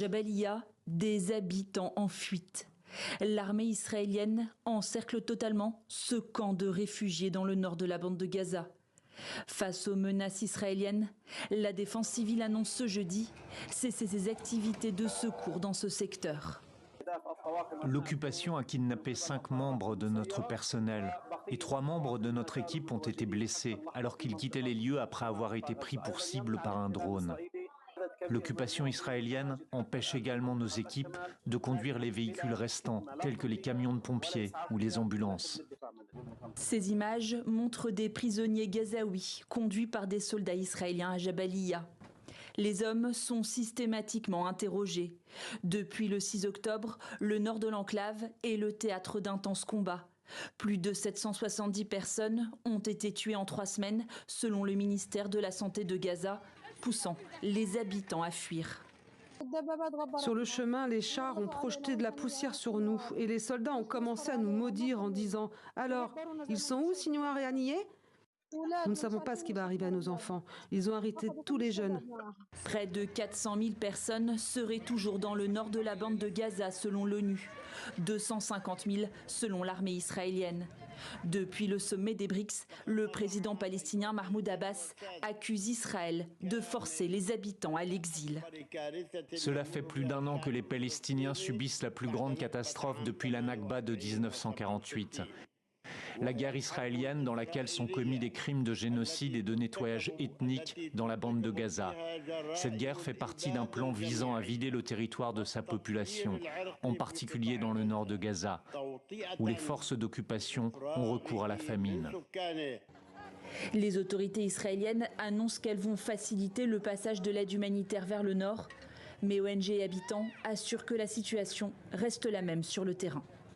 Jabalia, des habitants en fuite. L'armée israélienne encercle totalement ce camp de réfugiés dans le nord de la bande de Gaza. Face aux menaces israéliennes, la défense civile annonce ce jeudi cesser ses activités de secours dans ce secteur. L'occupation a kidnappé 5 membres de notre personnel et 3 membres de notre équipe ont été blessés alors qu'ils quittaient les lieux après avoir été pris pour cible par un drone. L'occupation israélienne empêche également nos équipes de conduire les véhicules restants, tels que les camions de pompiers ou les ambulances. Ces images montrent des prisonniers gazaouis conduits par des soldats israéliens à Jabalia. Les hommes sont systématiquement interrogés. Depuis le 6 octobre, le nord de l'enclave est le théâtre d'intenses combats. Plus de 770 personnes ont été tuées en 3 semaines, selon le ministère de la Santé de Gaza, poussant les habitants à fuir. Sur le chemin, les chars ont projeté de la poussière sur nous et les soldats ont commencé à nous maudire en disant « Alors, ils sont où, Sinouar et Aniyeh ?» Nous ne savons pas ce qui va arriver à nos enfants. Ils ont arrêté tous les jeunes. Près de 400 000 personnes seraient toujours dans le nord de la bande de Gaza selon l'ONU. 250 000 selon l'armée israélienne. Depuis le sommet des BRICS, le président palestinien Mahmoud Abbas accuse Israël de forcer les habitants à l'exil. Cela fait plus d'1 an que les Palestiniens subissent la plus grande catastrophe depuis la Nakba de 1948. La guerre israélienne dans laquelle sont commis des crimes de génocide et de nettoyage ethnique dans la bande de Gaza. Cette guerre fait partie d'un plan visant à vider le territoire de sa population, en particulier dans le nord de Gaza, où les forces d'occupation ont recours à la famine. Les autorités israéliennes annoncent qu'elles vont faciliter le passage de l'aide humanitaire vers le nord, mais ONG et habitants assurent que la situation reste la même sur le terrain.